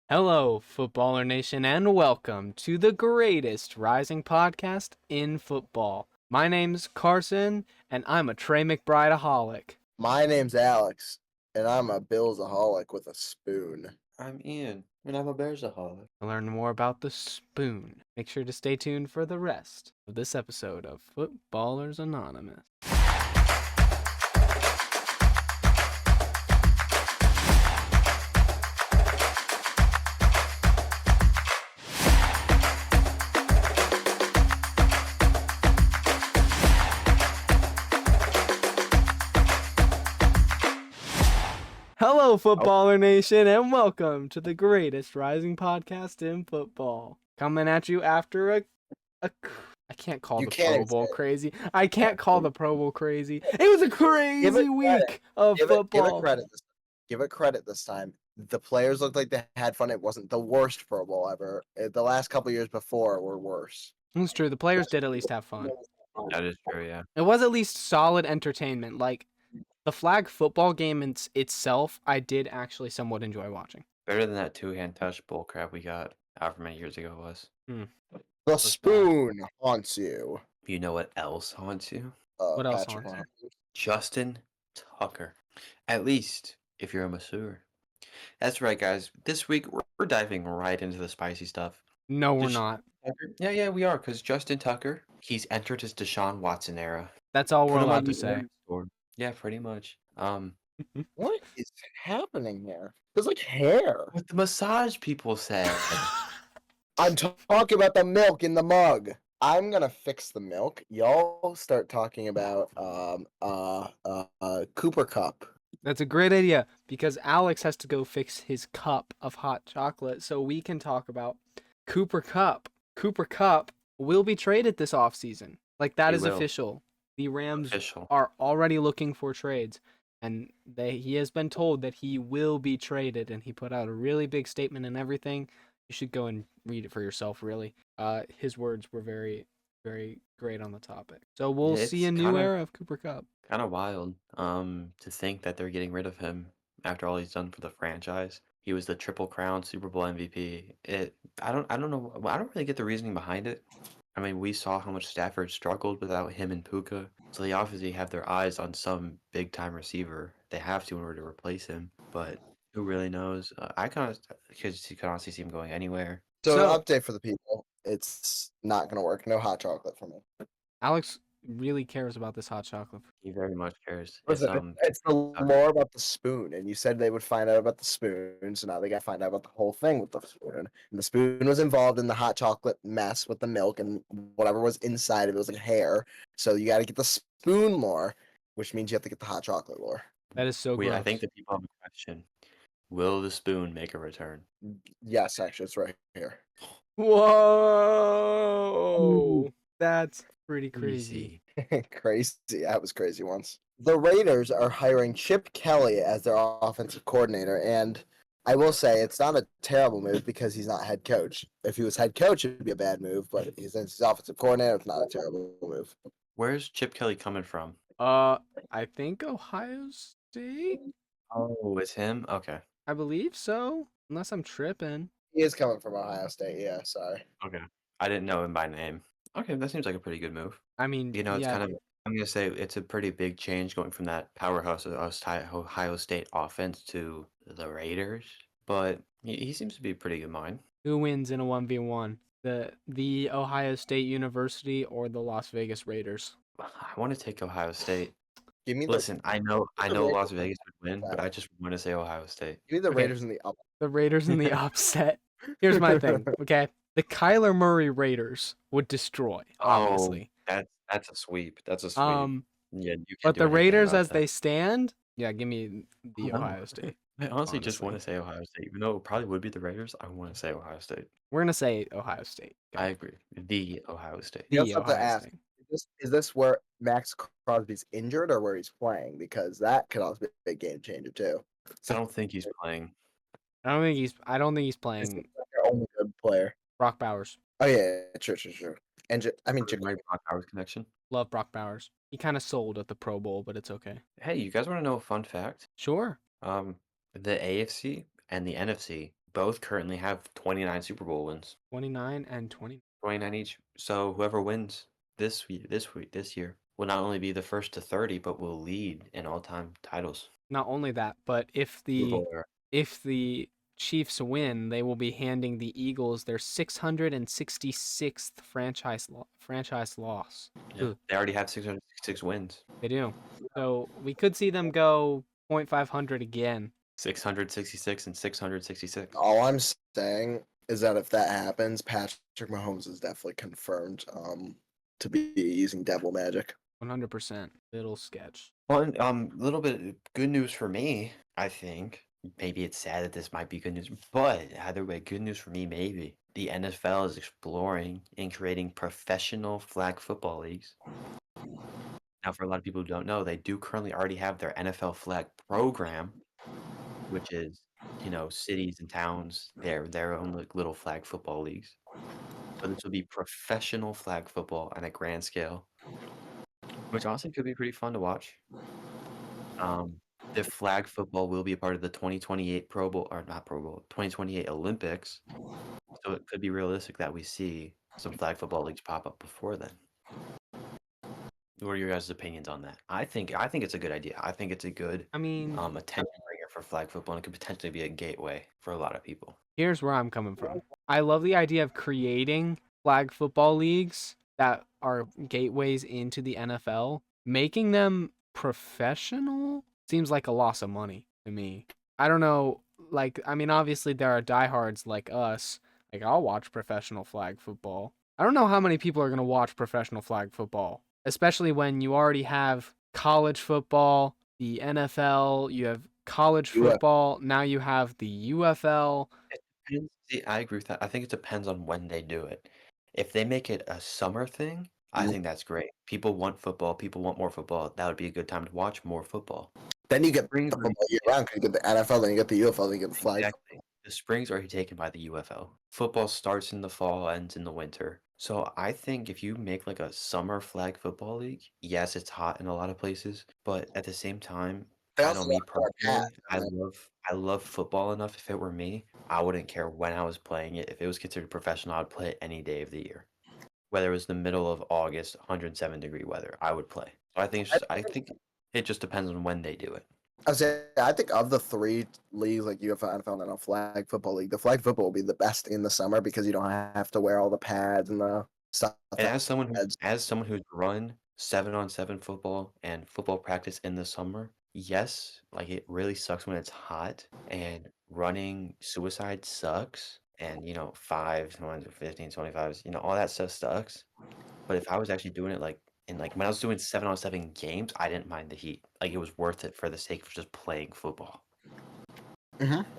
Hello, Footballer Nation, and welcome to the greatest rising podcast in football. My name's Carson, and I'm a Trey McBrideaholic. My name's Alex, and I'm a Billsaholic with a spoon. I'm Ian, and I'm a Bearsaholic. To learn more about the spoon, make sure to stay tuned for the rest of this episode of Footballers Anonymous. Hello, Footballer Nation, and welcome to the greatest rising podcast in football. Coming at you after I can't call You the can't Pro Bowl say it. crazy. I can't call the Pro Bowl crazy. It was a crazy week of Give football. it credit. Give it credit this time. The players looked like they had fun. It wasn't the worst Pro Bowl ever. The last couple years before were worse. It's true. The players did at least have fun. That is true, yeah. It was at least solid entertainment. Like the flag football game itself, I did actually somewhat enjoy watching. Better than that two-hand touch bull crap we got however many years ago it was. The spoon haunts you. You know what else haunts you? What else Patrick haunts Mahomes. Justin Tucker. At least if you're a masseur. That's right, guys. This week we're diving right into the spicy stuff. No, we're not. Yeah, we are, because Justin Tucker, he's entered his Deshaun Watson era. That's all we're Put him allowed on to the say. Orange board. Yeah, pretty much. What is happening here? There's like hair. What the massage people said. I'm talking about the milk in the mug. I'm gonna fix the milk. Y'all start talking about Cooper Cup. That's a great idea because Alex has to go fix his cup of hot chocolate so we can talk about Cooper Cup. Cooper Cup will be traded this offseason. Like that He is will. official. The Rams Official. are already looking for trades and he has been told that he will be traded and he put out a really big statement and everything. You should go and read it for yourself really. His words were very, very great on the topic. So we'll Yeah, see a it's new kinda- era of Cooper Cup. Kind of wild to think that they're getting rid of him after all he's done for the franchise. He was the Triple Crown Super Bowl MVP. I don't know. I don't really get the reasoning behind it. I mean, we saw how much Stafford struggled without him and Puka, so they obviously have their eyes on some big time receiver. They have to in order to replace him, but who really knows? I kind of because you can honestly see him going anywhere. So, So- an update for the people. It's not gonna work. No hot chocolate for me. Alex really cares about this hot chocolate. He very much cares. Listen, it's the lore about the spoon, and you said they would find out about the spoon, so now they got to find out about the whole thing with the spoon. And the spoon was involved in the hot chocolate mess with the milk and whatever was inside of it was like hair. So you got to get the spoon lore, which means you have to get the hot chocolate lore. That is so gross. I think the people have a question. Will the spoon make a return? Yes, actually, it's right here. Whoa, that's pretty crazy. Crazy. That was crazy once. The Raiders are hiring Chip Kelly as their offensive coordinator, and I will say it's not a terrible move because he's not head coach. If he was head coach, it would be a bad move, but since he's offensive coordinator, it's not a terrible move. Where's Chip Kelly coming from? I think Ohio State. Oh, it's him? Okay. I believe so, unless I'm tripping. He is coming from Ohio State, yeah, sorry. Okay. I didn't know him by name. Okay, that seems like a pretty good move. I mean, You know, it's yeah, kind of, I'm going to say it's a pretty big change going from that powerhouse of Ohio State offense to the Raiders, but he seems to be a pretty good mind. who wins in a 1v1? The Ohio State University or the Las Vegas Raiders? I want to take Ohio State. Give me Listen, I know Raiders. Las Vegas would win, but I just want to say Ohio State. give me the Okay. Raiders in the up. The Raiders in the upset. Here's my thing, okay? The Kyler Murray Raiders would destroy, obviously. That's a sweep. That's a sweep. Yeah, you But can't do the anything Raiders about as that. they stand, yeah, give me the No. Ohio State. I honestly just want to honestly. say Ohio State. Even though it probably would be the Raiders, I want to say Ohio State. We're gonna say Ohio State. I agree. The Ohio State. You The also have to Ohio ask, State. is this where Max Crosby's injured or where he's playing? Because that could also be a big game changer too. I don't think he's playing. I don't think he's It's playing their only good player. Brock Bowers. Oh yeah, true. And I mean, My Brock Bowers connection. Love Brock Bowers. He kind of sold at the Pro Bowl, but it's okay. Hey, you guys want to know a fun fact? Sure. The AFC and the NFC both currently have 29 Super Bowl wins. 29 and 20. 29 each. So whoever wins this year will not only be the first to 30, but will lead in all-time titles. Not only that, but if the Chiefs win, they will be handing the Eagles their 666th franchise loss. Yeah. They already have 666 wins. They do. So we could see them go 0.500 again. 666 and 666. All I'm saying is that if that happens, Patrick Mahomes is definitely confirmed to be using devil magic. 100%. Little sketch. Well, a little bit of good news for me, I think. Maybe it's sad that this might be good news, but either way, good news for me, maybe. The NFL is exploring and creating professional flag football leagues. Now, for a lot of people who don't know, they do currently already have their NFL flag program, which is, cities and towns, their own little flag football leagues. So this will be professional flag football on a grand scale, which honestly could be pretty fun to watch. The flag football will be a part of the 2028 Pro Bowl, or not Pro Bowl, 2028 Olympics. So it could be realistic that we see some flag football leagues pop up before then. What are your guys' opinions on that? I think it's a good idea. I think it's a good attention bringer for flag football, and it could potentially be a gateway for a lot of people. Here's where I'm coming from. I love the idea of creating flag football leagues that are gateways into the NFL. Making them professional seems like a loss of money to me. I don't know. Obviously there are diehards like us. Like, I'll watch professional flag football. I don't know how many people are going to watch professional flag football, especially when you already have college football, the NFL, you have college football, now you have the UFL. It depends. See, I agree with that. I think it depends on when they do it. If they make it a summer thing, I think that's great. People want football. People want more football. That would be a good time to watch more football. Then you get Springs football year round. You get the NFL, then you get the UFL, then you get the flag. Exactly. The spring's already taken by the UFL. Football starts in the fall, ends in the winter. So I think if you make like a summer flag football league, yes, it's hot in a lot of places, but at the same time, They I know also me want more personally, pads, I love football enough. If it were me, I wouldn't care when I was playing it. If it was considered professional, I'd play it any day of the year. Whether it was the middle of August, 107-degree weather, I would play. So I think it just depends on when they do it. I think of the three leagues like UFL, NFL, and a flag football league, the flag football will be the best in the summer because you don't have to wear all the pads and the stuff. And as someone who's run 7-on-7 football and football practice in the summer, yes, like it really sucks when it's hot and running suicide sucks. And 5, 15, 25s, all that stuff sucks. But if I was actually doing it when I was doing 7-on-7 games, I didn't mind the heat. Like it was worth it for the sake of just playing football.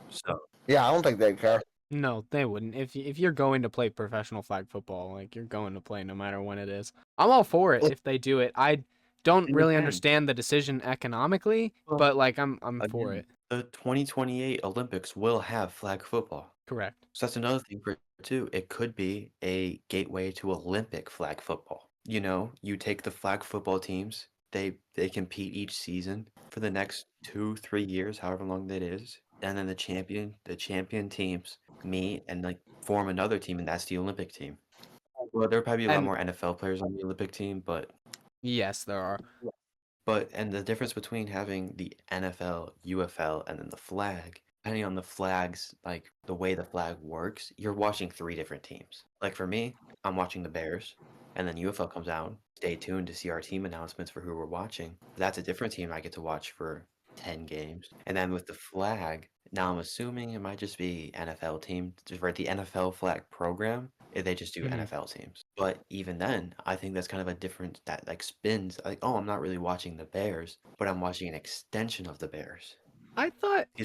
So Yeah, I don't think they'd care. No, they wouldn't. If you're going to play professional flag football, like, you're going to play no matter when it is. I'm all for it if they do it. I don't really understand the decision economically, but like I'm for it. The 2028 Olympics will have flag football. Correct. So that's another thing for it too. It could be a gateway to Olympic flag football. You take the flag football teams, they compete each season for the next 2-3 years, however long that is, and then the champion teams meet and like form another team, and that's the Olympic team. Well, there'll probably be a lot And more NFL players on the Olympic team, but yes, there are. and the difference between having the NFL, UFL, and then the flag, depending on the flags, like the way the flag works, you're watching 3 different teams. Like for me, I'm watching the Bears, and then UFL comes out. Stay tuned to see our team announcements for who we're watching. That's a different team I get to watch for 10 games. And then with the flag, now I'm assuming it might just be NFL team, just for the NFL flag program. They just do NFL teams. But even then, I think that's kind of a different that like spins like, oh, I'm not really watching the Bears, but I'm watching an extension of the Bears. I thought they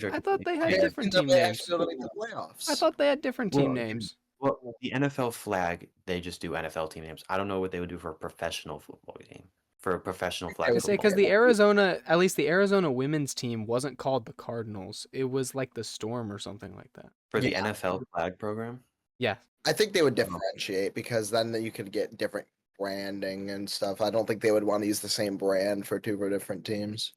had Yeah, different and team they names. actually don't make the playoffs. I thought they had different team names. Well, the NFL flag, they just do NFL team names. I don't know what they would do for a professional football game, for a professional flag I football. say because at least the Arizona women's team wasn't called the Cardinals. It was like the Storm or something like that. For the NFL flag program? Yeah. I think they would differentiate because then you could get different branding and stuff. I don't think they would want to use the same brand for 2 different teams.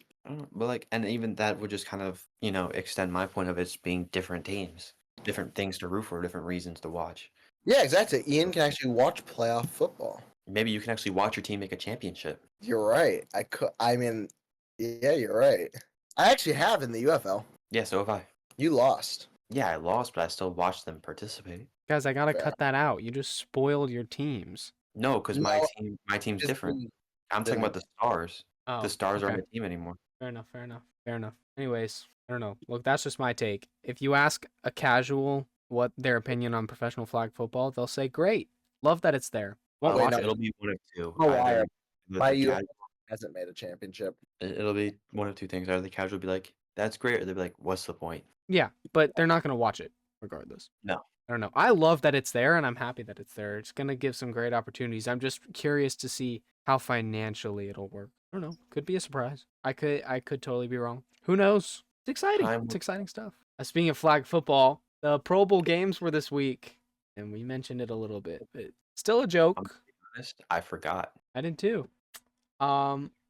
But and even that would just kind of, extend my point of it's being different teams. different things to root for, different reasons to watch. Yeah, exactly. Ian can actually watch playoff football. Maybe you can actually watch your team make a championship. You're right. I mean, yeah, you're right. I actually have in the UFL. Yeah, so have I. You lost. Yeah, I lost, but I still watched them participate. Guys, I gotta Fair. cut that out. You just spoiled your teams. No, because No, my team's just different. I'm talking about the Stars. Oh, The Stars aren't okay. a team anymore. Fair enough. Fair enough. Fair enough. Anyways, I don't know. Look, that's just my take. If you ask a casual what their opinion on professional flag football, they'll say, "Great, love that it's there." Won't wait, watch no. it. It'll be one of two. Oh, why? Either My the UFL casual, hasn't made a championship. it'll be one of two things. Either the casual will be like, "That's great," or they'll be like, "What's the point?" Yeah, but they're not gonna watch it regardless. No. I don't know. I love that it's there, and I'm happy that it's there. It's gonna give some great opportunities. I'm just curious to see how financially it'll work. I don't know. Could be a surprise. I could totally be wrong. Who knows? It's exciting. Time It's will exciting stuff. Speaking of flag football, the Pro Bowl games were this week, and we mentioned it a little bit, but still a I'm joke. gonna be honest, I forgot. I did too.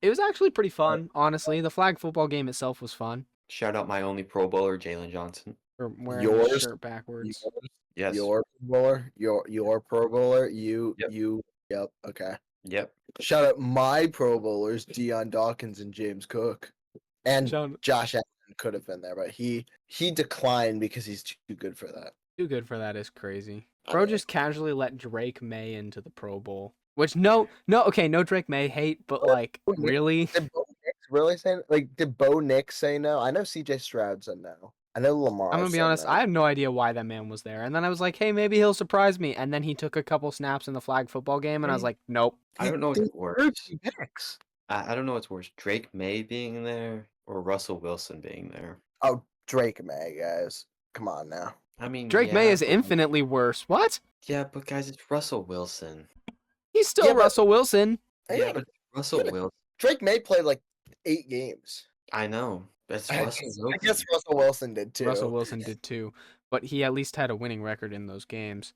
It was actually pretty fun, honestly. The flag football game itself was fun. Shout out my only Pro Bowler, Jalen Johnson. For wearing his Yours, shirt backwards. yours, Yes. your Pro Bowler, your Pro Bowler, Yep. Yep. Okay. Yep. Shout out my Pro Bowlers, Deion Dawkins and James Cook, and Shout- Josh Allen could have been there, but he declined because he's too good for that. Too good for that is crazy. I Bro mean- just casually let Drake May into the Pro Bowl. Which no, okay, no Drake May hate, but like Oh, yeah. really? Did Bo Nix really say like? Did Bo Nix say no? I know CJ Stroud said no. I know Lamar. I'm gonna be said honest, no. I had no idea why that man was there. And then I was like, hey, maybe he'll surprise me. And then he took a couple snaps in the flag football game, and I was like, nope. I don't know what's He worse. deserves some picks. I don't know what's worse, Drake May being there or Russell Wilson being there. Oh, Drake May, guys, come on now. I mean, Drake May yeah, is but- infinitely worse. What? Yeah, but guys, it's Russell Wilson. He's still Yeah, but- Russell Wilson. Yeah, but Russell Yeah. Wilson. Drake May played like 8 games. I know. That's I Russell guess, Wilson. I guess Russell Wilson did too. Russell Wilson did too, but he at least had a winning record in those games.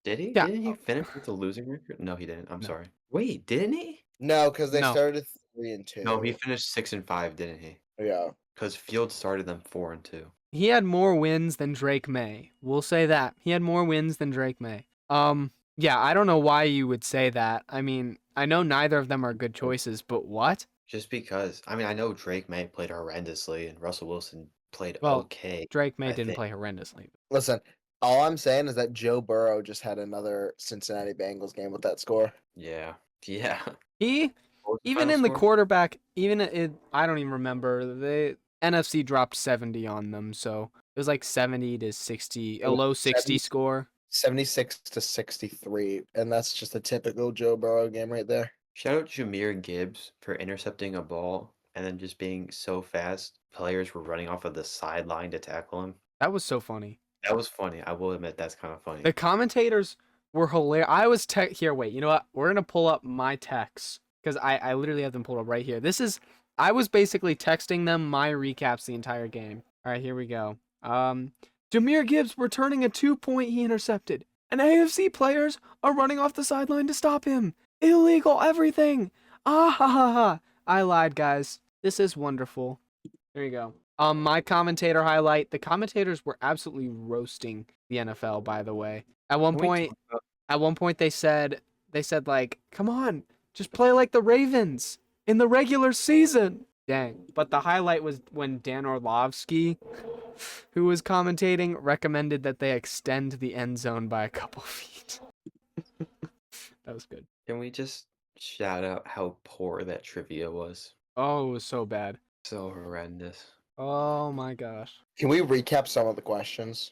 Did he? Yeah. Didn't he finish with a losing record? No, he didn't. I'm No. sorry. Wait, didn't he? No, because they No. started 3-2. No, he finished 6-5, didn't he? Yeah. Because Fields started them 4-2. He had more wins than Drake May. We'll say that. He had more wins than Drake May. Yeah, I don't know why you would say that. I mean, I know neither of them are good choices, but what? Just because. I mean, I know Drake May played horrendously and Russell Wilson played Well, okay. Drake May I didn't think. play horrendously. Listen, all I'm saying is that Joe Burrow just had another Cincinnati Bengals game with that score. Yeah. Yeah. He, What was the even final in the score? quarterback, I don't even remember. The NFC dropped 70 on them, so it was like 70 to 60, a Oh, low 60 70. score. 76-63, and that's just a typical Joe Burrow game right there. Shout out Jameer Gibbs for intercepting a ball and then just being so fast. Players were running off of the sideline to tackle him. That was so funny. That was funny. I will admit that's kind of funny. The commentators were hilarious. I was here. Wait, you know what? We're gonna pull up my texts because I literally have them pulled up right here. I was basically texting them my recaps the entire game. All right, here we go. Jameer Gibbs returning a 2-point he intercepted, and AFC players are running off the sideline to stop him. Illegal everything. Ah ha ha ha. I lied, guys. This is wonderful. There you go. My commentator highlight. The commentators were absolutely roasting the NFL, by the way. At one Can we point, talk about- they said like, "Come on, just play like the Ravens in the regular season." Dang. But the highlight was when Dan Orlovsky, who was commentating, recommended that they extend the end zone by a couple feet. That was good. Can we just shout out how poor that trivia was? Oh, it was so bad. So horrendous. Oh my gosh. Can we recap some of the questions?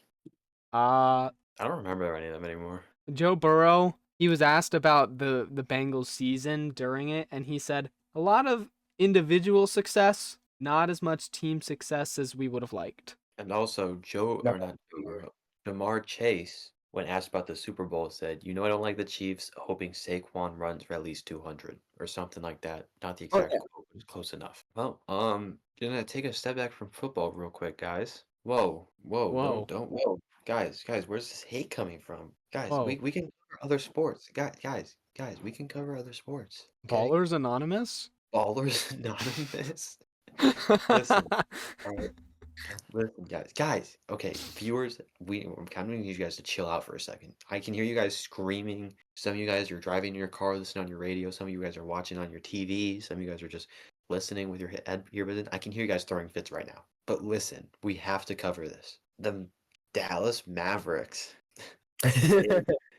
I don't remember any of them anymore. Joe Burrow, he was asked about the Bengals season during it, and he said a lot of individual success, not as much team success as we would have liked. And also, Jamar Chase, when asked about the Super Bowl, said, "You know, I don't like the Chiefs, hoping Saquon runs for at least 200 or something like that." Not the exact yeah. quote, but it's close enough. Well, gonna take a step back from football real quick, guys. Whoa, Whoa. whoa, guys, where's this hate coming from? Guys, Whoa. we can cover other sports. Guys, we can cover other sports. Okay? Ballers Anonymous? Ballers Anonymous. Listen, alright. Listen, guys. Okay, viewers, I'm kind of need you guys to chill out for a second. I can hear you guys screaming. Some of you guys are driving in your car, listening on your radio. Some of you guys are watching on your TV. Some of you guys are just listening with your earbuds in. I can hear you guys throwing fits right now. But listen, we have to cover this. The Dallas Mavericks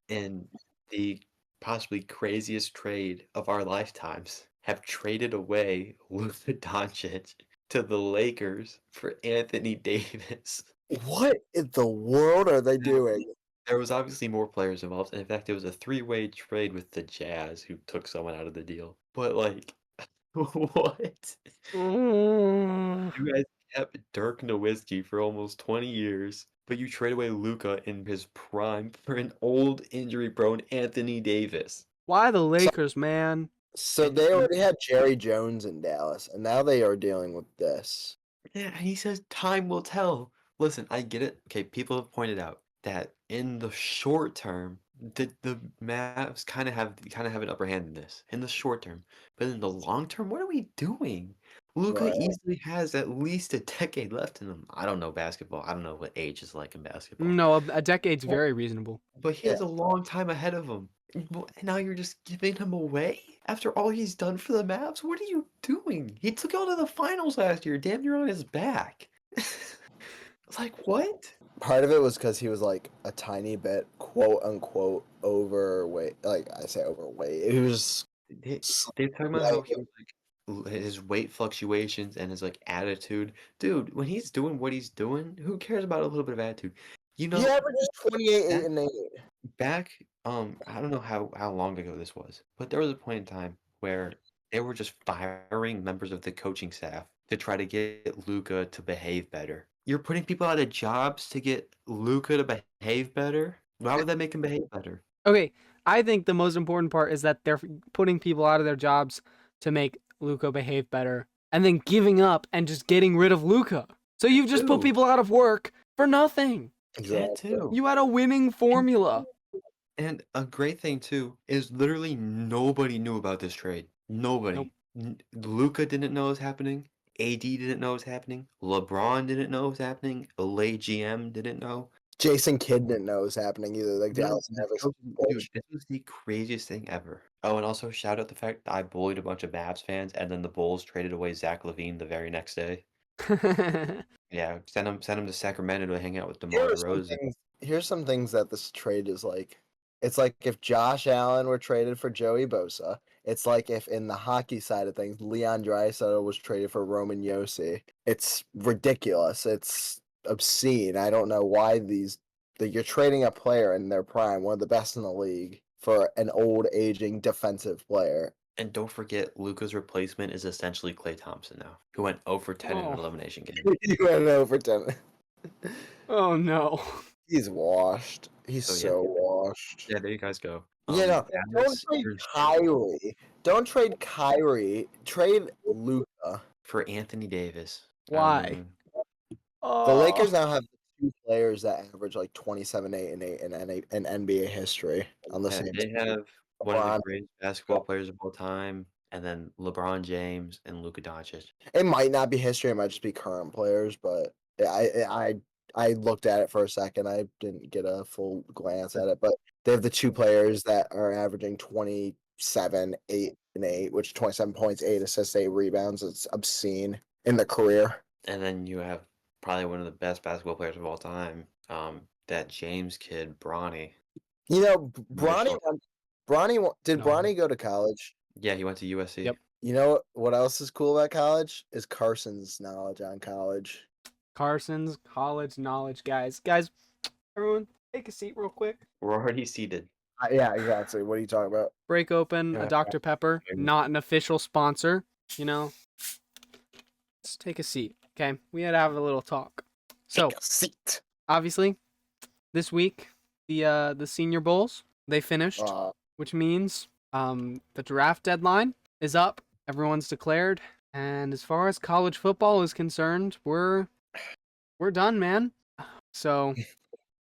in the possibly craziest trade of our lifetimes have traded away Luka Doncic to the Lakers for Anthony Davis. What in the world are they Now, doing? there was obviously more players involved. And in fact, it was a three-way trade with the Jazz who took someone out of the deal. But like, what? You guys kept Dirk Nowitzki for almost 20 years, but you trade away Luka in his prime for an old injury-prone Anthony Davis. Why the So, Lakers, man? so And they already had Jerry Jones in Dallas, and now they are dealing with this. yeah, and he says time will tell. Listen, I get it. Okay, people have pointed out that in the short term, the Mavs kind of have an upper hand in this in the short term, but in the long term, what are we doing? Luca Right. easily has at least a decade left in him. I don't know basketball. I don't know what age is like in basketball. No, a decade's Well, very reasonable. but he Yeah. has a long time ahead of him. And now you're just giving him away after all he's done for the Mavs? What are you doing? He took y'all to the finals last year, damn near on his back. It's like, what? Part of it was because he was like a tiny bit, quote unquote, overweight. Like I say overweight. He was They, s- they're talking about how like he was like his weight fluctuations and his like attitude. Dude, when he's doing what he's doing, who cares about a little bit of attitude? You he know, averages 28, 8, that and 8. back I don't know how long ago this was, but there was a point in time where they were just firing members of the coaching staff to try to get Luca to behave better. You're putting people out of jobs to get Luca to behave better? Why would that make him behave better? Okay, I think the most important part is that they're putting people out of their jobs to make Luca behave better, and then giving up and just getting rid of Luca. So you've just put Too. people out of work for nothing. That Exactly. too. You had a winning formula. And a great thing too is literally nobody knew about this trade. Nope. Nobody. Luca didn't know it was happening. AD didn't know it was happening. LeBron didn't know it was happening. LA GM didn't know. Jason Kidd didn't know it was happening either. Like No, Dallas the Mavericks coach, dude, coach. this was the craziest thing ever. Oh, and also shout out the fact that I bullied a bunch of Mavs fans, and then the Bulls traded away Zach LaVine the very next day. Yeah, send him to Sacramento to hang out with Here DeMar are some DeRozan. things. Here's some things that this trade is like. It's like if Josh Allen were traded for Joey Bosa. It's like if in the hockey side of things, Leon Draisaitl was traded for Roman Yossi. It's ridiculous. It's obscene. I don't know why you're trading a player in their prime, one of the best in the league, for an old aging defensive player. And don't forget, Luca's replacement is essentially Klay Thompson now, who went 0 for 10 in an Oh. elimination game. He went over 10. Oh no. He's washed. He's So, yeah. so washed. Yeah, there you guys go. You know, don't Dallas, trade you're- Kyrie. Don't trade Kyrie. Trade Luca. for Anthony Davis. Why? The Lakers now have two players that average like 27, 8, and 8 in NBA history on the Yeah, same they team. have one of the LeBron. greatest basketball players of all time, and then LeBron James and Luka Doncic. It might not be history. It might just be current players. But I looked at it for a second. I didn't get a full glance at it. But they have the two players that are averaging 27, 8, and 8, which 27 points, 8 assists, 8 rebounds. It's obscene in the career. And then you have probably one of the best basketball players of all time, that James kid, Bronny. You know, Mitchell. Did No. Bronny go to college? Yeah, he went to USC. Yep. You know what else is cool about college? Is Carson's knowledge on college. Carson's college knowledge, guys. Guys, everyone, take a seat real quick. We're already seated. Yeah, exactly. What are you talking about? Break open Yeah. a Dr. Pepper, not an official sponsor, you know. Let's take a seat, okay? We had to have a little talk. So, Take a seat. obviously, this week, the Senior Bowls, they finished, Uh, which means the draft deadline is up. Everyone's declared. And as far as college football is concerned, we're done, man. So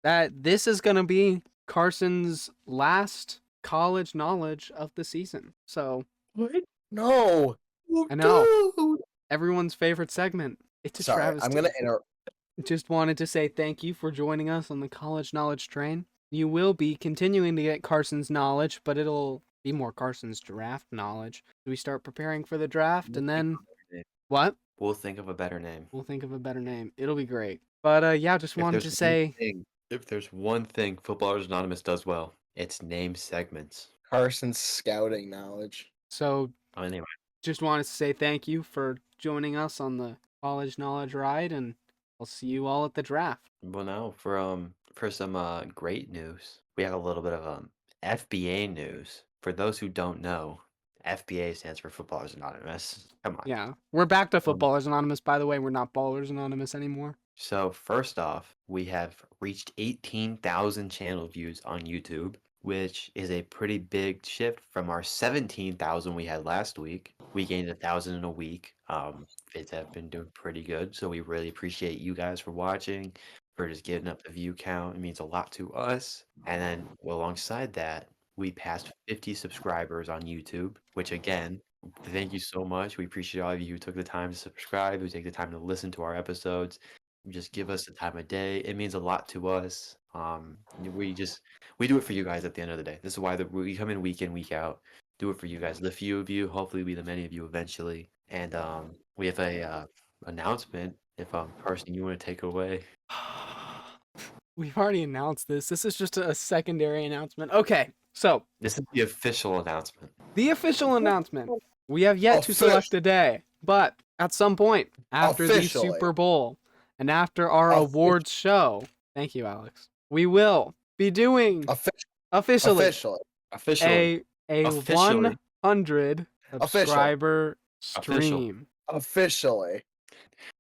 this is gonna be Carson's last college knowledge of the season. So What? no. I know. Dude. everyone's favorite segment. It's a Sorry, travesty. I'm gonna just wanted to say thank you for joining us on the college knowledge train. You will be continuing to get Carson's knowledge, but it'll be more Carson's draft knowledge. We start preparing for the draft, We'll and think then of a better name. what? We'll think of a better name. We'll think of a better name. It'll be great. But yeah, just If wanted there's to one say thing, if there's one thing Footballers Anonymous does well, it's name segments. Carson's scouting knowledge. so. Anyway, Just wanted to say thank you for joining us on the college knowledge ride, and I'll see you all at the draft. well now for some great news, we have a little bit of FBA news. For those who don't know, FBA stands for Footballers Anonymous. Come on. Yeah, we're back to Um, Footballers Anonymous, by the way. We're not Ballers Anonymous anymore. So first off, we have reached 18,000 channel views on YouTube, which is a pretty big shift from our 17,000 we had last week. We gained 1,000 in a week. Vids have been doing pretty good, so we really appreciate you guys for watching, for just getting up the view count. It means a lot to us. And then alongside that, we passed 50 subscribers on YouTube, which again, thank you so much. We appreciate all of you who took the time to subscribe, who take the time to listen to our episodes. Just give us the time of day. It means a lot to us. We do it for you guys at the end of the day. This is why we come in, week out. Do it for you guys. The few of you, hopefully be the many of you eventually. And we have a announcement. If Carson, you want to take away. We've already announced this. This is just a secondary announcement. Okay, so This is the official announcement. the official announcement. We have yet to Official. select a day, but at some point after the Officially. Super Bowl and after our Official. awards show, thank you, Alex, we will be doing officially Officially. a Officially. 100 subscriber stream. Officially.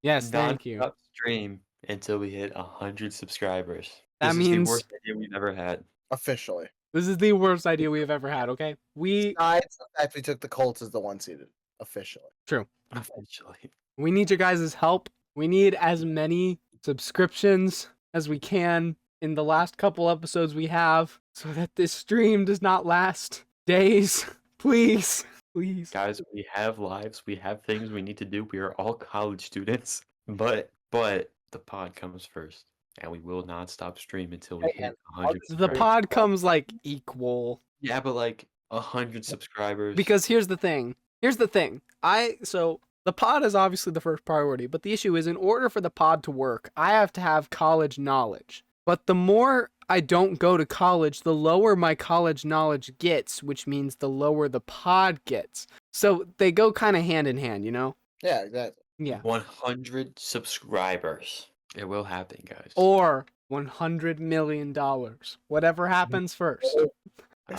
Yes, thank you. Non-stop stream until we hit 100 subscribers. That This means is the worst idea we've ever had. Officially. this is the worst idea we have ever had, okay? Besides the fact we took the Colts as the 1 seeded. Officially. True. Eventually. We need your guys' help. We need as many subscriptions as we can in the last couple episodes we have so that this stream does not last days. Please. Please. Guys, we have lives. We have things we need to do. We are all college students. But the pod comes first. And we will not stop stream until we hit 100 The subscribers. pod comes like equal. Yeah, but like 100 subscribers. Because here's the thing. So the pod is obviously the first priority, but the issue is in order for the pod to work, I have to have college knowledge. But the more I don't go to college, the lower my college knowledge gets, which means the lower the pod gets. So they go kind of hand in hand, you know? Yeah, exactly. Yeah. 100 subscribers. It will happen, guys. Or $100 million. Whatever happens first. Um,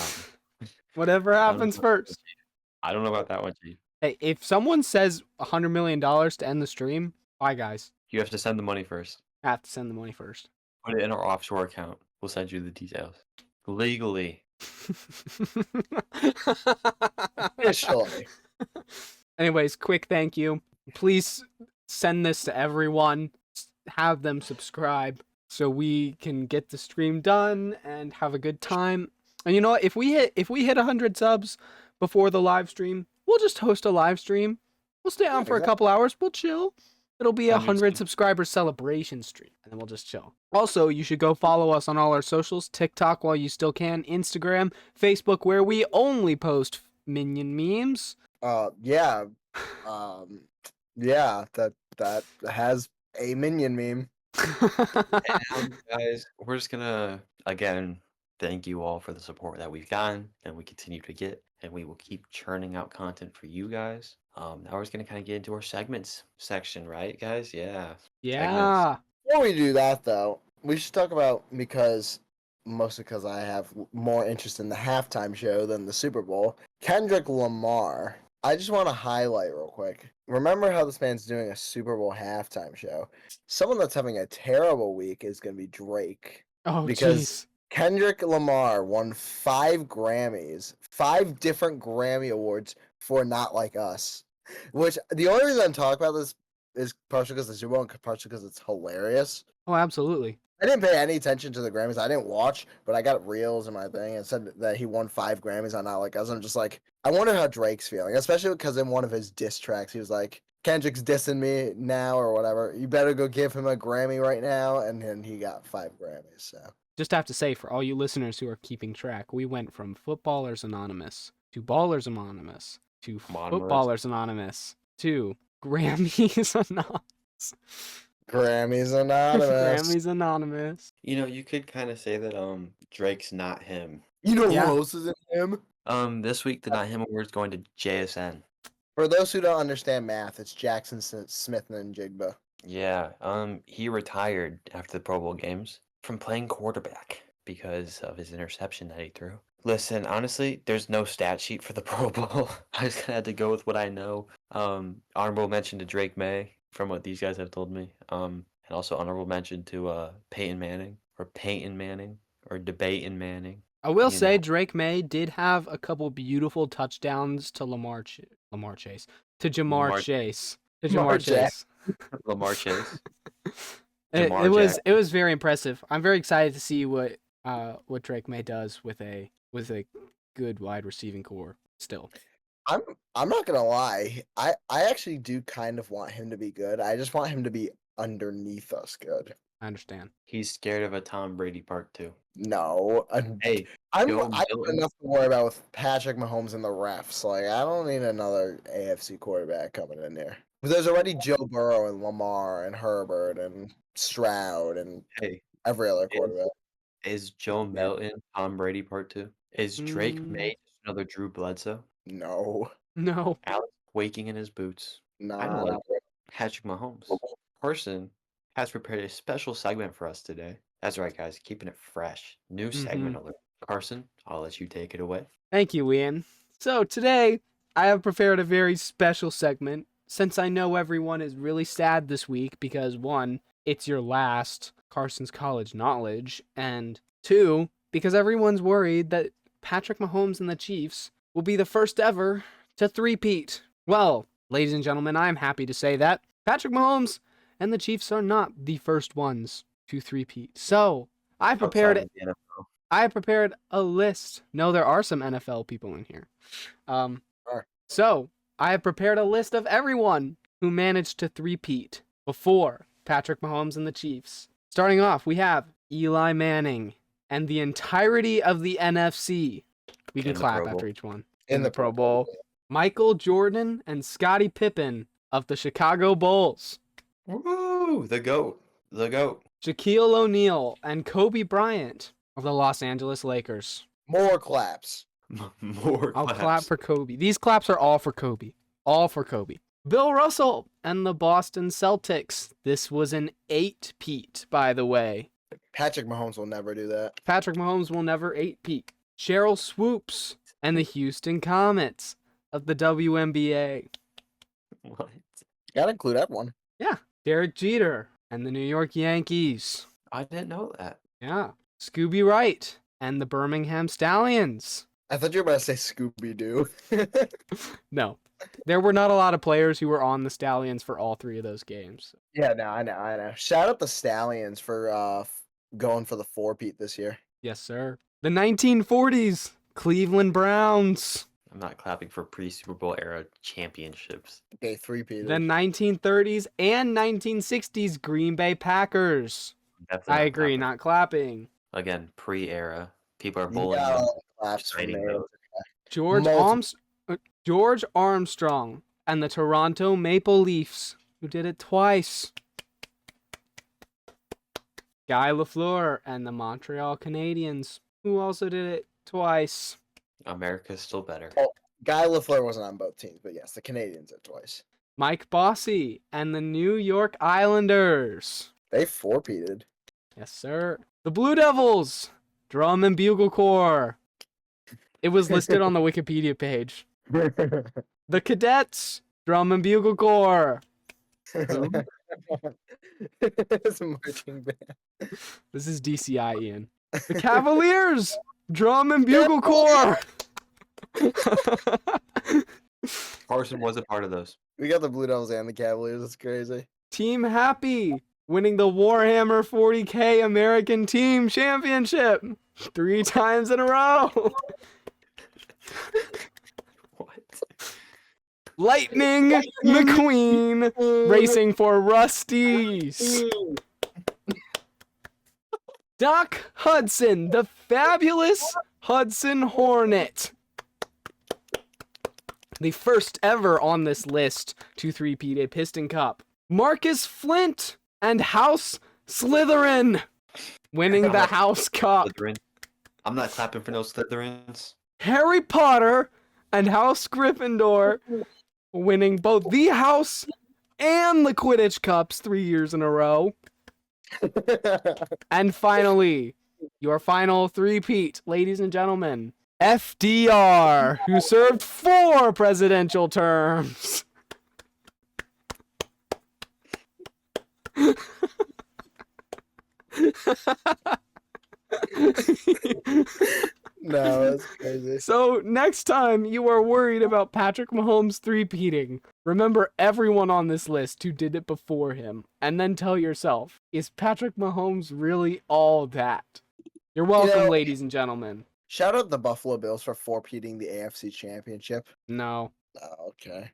Whatever happens first. I don't know about that one, Chief. Hey, if someone says $100 million to end the stream, bye guys. You have to send the money first. I have to send the money first. Put it in our offshore account. We'll send you the details. Legally. Officially. Anyways, quick thank you. Please send this to everyone. Have them subscribe so we can get the stream done and have a good time. And you know what? If we hit 100 subs before the live stream, we'll just host a live stream. We'll stay on for a couple hours. We'll chill. It'll be a 100 subscriber celebration stream, and then we'll just chill. Also, you should go follow us on all our socials: TikTok while you still can, Instagram, Facebook, where we only post minion memes. Yeah. Yeah, that has a minion meme. And guys, we're just gonna again thank you all for the support that we've gotten and we continue to get, and we will keep churning out content for you guys. Now we're just gonna kind of get into our segments section, right, guys? Yeah. Yeah. Before we do that, though, we should talk about, mostly because I have more interest in the halftime show than the Super Bowl, Kendrick Lamar. I just want to highlight real quick. Remember how this man's doing a Super Bowl halftime show. Someone that's having a terrible week is going to be Drake. Oh, Because jeez. Kendrick Lamar won 5 Grammys, 5 different Grammy Awards for Not Like Us. Which, the only reason I'm talking about this is partially because of the Super Bowl and partially because it's hilarious. Oh, absolutely. I didn't pay any attention to the Grammys. I didn't watch, but I got reels in my thing and said that he won 5 Grammys on Not Like Us. I'm just like, I wonder how Drake's feeling, especially because in one of his diss tracks, he was like, Kendrick's dissing me now or whatever. You better go give him a Grammy right now. And then he got 5 Grammys. So Just have to say, for all you listeners who are keeping track, we went from Footballers Anonymous to Ballers Anonymous to Monolith. Footballers Anonymous to Grammys Anonymous. Grammys Anonymous. Grammys Anonymous. You know, you could kind of say that Drake's not him. You know Yeah. who else is in him? This week the Not Him Award is going to JSN. For those who don't understand math, it's Jackson Smith and Jigba. Yeah, he retired after the Pro Bowl games from playing quarterback because of his interception that he threw. Listen, honestly, there's no stat sheet for the Pro Bowl. I just had to go with what I know. Honorable mention to Drake May from what these guys have told me. And also honorable mention to Peyton Manning or Debating Manning. I will You say know. Drake May did have a couple beautiful touchdowns to Jamar Chase. To Jamar Chase. Lamar Chase. Lamar Chase. It Jamar was very impressive. I'm very excited to see what Drake May does with a good wide receiving core still. I'm not gonna lie. I actually do kind of want him to be good. I just want him to be underneath us good. I understand. He's scared of a Tom Brady Part 2. No, Hey, I Joe got Milton. enough to worry about with Patrick Mahomes and the refs. Like, I don't need another AFC quarterback coming in there. There's already Joe Burrow and Lamar and Herbert and Stroud and Hey, every other is, quarterback. is Joe Milton Tom Brady Part 2? Is Drake May just another Drew Bledsoe? No, No. Alex quaking in his boots. Kind nah. of like Patrick Mahomes. Carson has prepared a special segment for us today. That's right, guys, keeping it fresh. New segment alert. Carson, I'll let you take it away. Thank you, Ian. So today, I have prepared a very special segment since I know everyone is really sad this week because 1, it's your last Carson's College Knowledge, and 2, because everyone's worried that Patrick Mahomes and the Chiefs will be the first ever to three-peat. Well, ladies and gentlemen, I'm happy to say that Patrick Mahomes and the Chiefs are not the first ones to three-peat. So, I prepared Outside of the NFL. I prepared a list. No, there are some NFL people in here. Sure. So, I have prepared a list of everyone who managed to three-peat before Patrick Mahomes and the Chiefs. Starting off, we have Eli Manning and the entirety of the NFC. We can In the clap Pro after Bowl. each one. In the Pro Bowl. Michael Jordan and Scottie Pippen of the Chicago Bulls. Woo! The GOAT. The GOAT. Shaquille O'Neal and Kobe Bryant of the Los Angeles Lakers. More claps. More I'll claps. clap for Kobe. These claps are all for Kobe. All for Kobe. Bill Russell and the Boston Celtics. This was an 8-peat, by the way. Patrick Mahomes will never do that. Patrick Mahomes will never 8-peat. Cheryl Swoops and the Houston Comets of the WNBA. What? Gotta include everyone. Yeah. Derek Jeter and the New York Yankees. I didn't know that. Yeah. Scooby Wright and the Birmingham Stallions. I thought you were about to say Scooby Doo. No. There were not a lot of players who were on the Stallions for all 3 of those games. Yeah, no, I know. Shout out the Stallions for going for the 4-peat this year. Yes, sir. The 1940s, Cleveland Browns. I'm not clapping for pre-Super Bowl era championships. They 3-peated. The 1930s and 1960s, Green Bay Packers. Definitely I not agree, clapping. not clapping. Again, pre-era. People are You bullying got them. all the claps from Citing me. those. George Armstrong and the Toronto Maple Leafs, who did it twice. Guy Lafleur and the Montreal Canadiens, who also did it twice. America's still better. Guy Lafleur wasn't on both teams, but yes, the Canadians did twice. Mike Bossy and the New York Islanders. They 4-peated. Yes, sir. The Blue Devils, Drum and Bugle Corps. It was listed on the Wikipedia page. The Cadets, Drum and Bugle Corps. It's a marching band. This is DCI, Ian. The Cavaliers, Drum and Bugle Corps. Carson was a part of those. We got the Blue Devils and the Cavaliers. That's crazy. Team Happy, winning the Warhammer 40K American Team Championship 3 times in a row. What? Lightning McQueen racing for Rusty's. Doc Hudson, the fabulous Hudson Hornet. The first ever on this list to three-peat a Piston Cup. Marcus Flint and House Slytherin winning the House Cup. Slytherin. I'm not clapping for no Slytherins. Harry Potter and House Gryffindor winning both the House and the Quidditch Cups 3 years in a row. And finally, your final three-peat, ladies and gentlemen, FDR, who served 4 presidential terms. No, that's crazy. So next time you are worried about Patrick Mahomes three-peating, remember everyone on this list who did it before him, and then tell yourself, is Patrick Mahomes really all that? You're welcome, ladies and gentlemen. Shout out the Buffalo Bills for four-peating the AFC Championship. No. Oh, okay.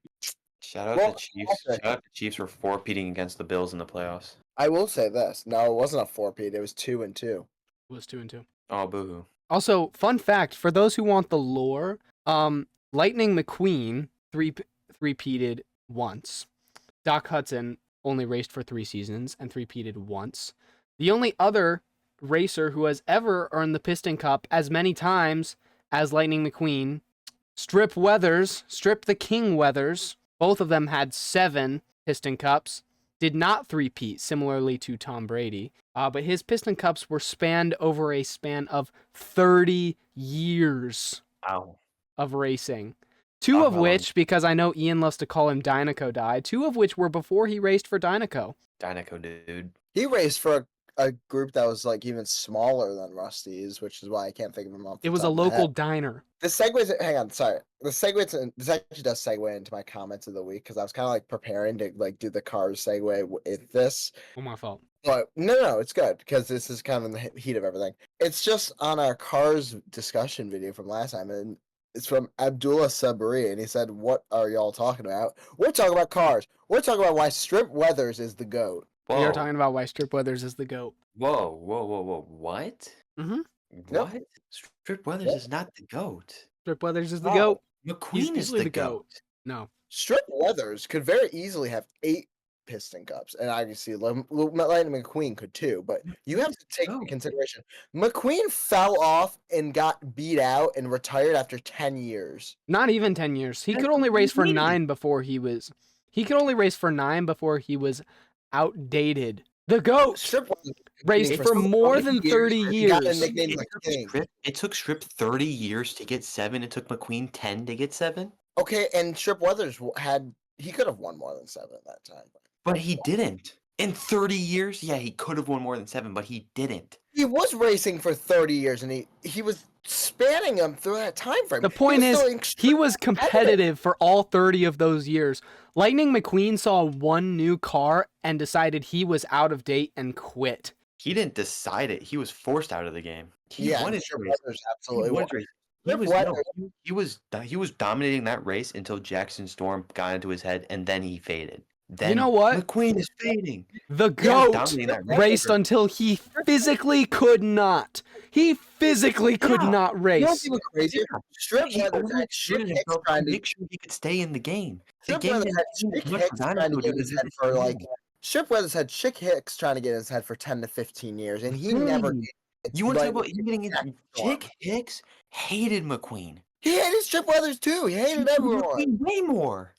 Shout out the Chiefs. Shout out the Chiefs for four-peating against the Bills in the playoffs. I will say this. No, it wasn't a four-peat. It was 2-2. It was 2-2. Oh, boo-hoo. Also, fun fact, for those who want the lore, Lightning McQueen three-peated once. Doc Hudson only raced for 3 seasons and three-peated once. The only other racer who has ever earned the Piston Cup as many times as Lightning McQueen, Strip the King Weathers, both of them had 7 Piston Cups, did not three-peat, similarly to Tom Brady. But his Piston Cups were spanned over a span of 30 years of racing. 2 of which, because I know Ian loves to call him Dynaco Die, 2 of which were before he raced for Dynaco. Dynaco, dude. He raced for a group that was like even smaller than Rusty's, which is why I can't think of him off the It was a top of my local head. diner. This segues. Hang on, sorry. This actually does segue into my comments of the week because I was kind of like preparing to like do the cars segue with this. Oh, my fault. But no, it's good because this is kind of in the heat of everything. It's just on our cars discussion video from last time, and it's from Abdullah Sabri, and he said, "What are y'all talking about? We're talking about cars. We're talking about why Strip Weathers is the GOAT." We are talking about why Strip Weathers is the GOAT. Whoa. What? Mm-hmm. What? Strip Weathers is not the GOAT. Strip Weathers is the GOAT. McQueen is easily the GOAT. No. Strip Weathers could very easily have 8 Piston Cups, and obviously Lightning McQueen could too. But you have to take into consideration McQueen fell off and got beat out and retired after 10 years. Not even 10 years. He could only race for 9 before he was. He could only race for 9 before he was outdated. The GOAT Strip raced for more than 30 years. It took Strip 30 years to get 7. It took McQueen 10 to get 7. Okay, and Strip Weathers he could have won more than 7 at that time. But he didn't. In 30 years, yeah, he could have won more than 7, but he didn't. He was racing for 30 years, and he was spanning them through that time frame. The point is, he was competitive for all 30 of those years. Lightning McQueen saw one new car and decided he was out of date and quit. He didn't decide it. He was forced out of the game. He wanted to race. Absolutely. He was dominating that race until Jackson Storm got into his head, and then he faded. Then you know what? McQueen is fading. The GOAT raced until he physically could not. He physically could not race. You know what's even crazier? Strip Weathers had Strip Hicks trying to make sure he could stay in the game. Strip Weathers had Chick Hicks trying to get his head for like. Strip Weathers had Chick Hicks trying to get his head for 10 to 15 years, and he never did. You want to talk about him getting into Chick Hicks hated McQueen. He hated Strip Weathers too. He hated everyone. Way more.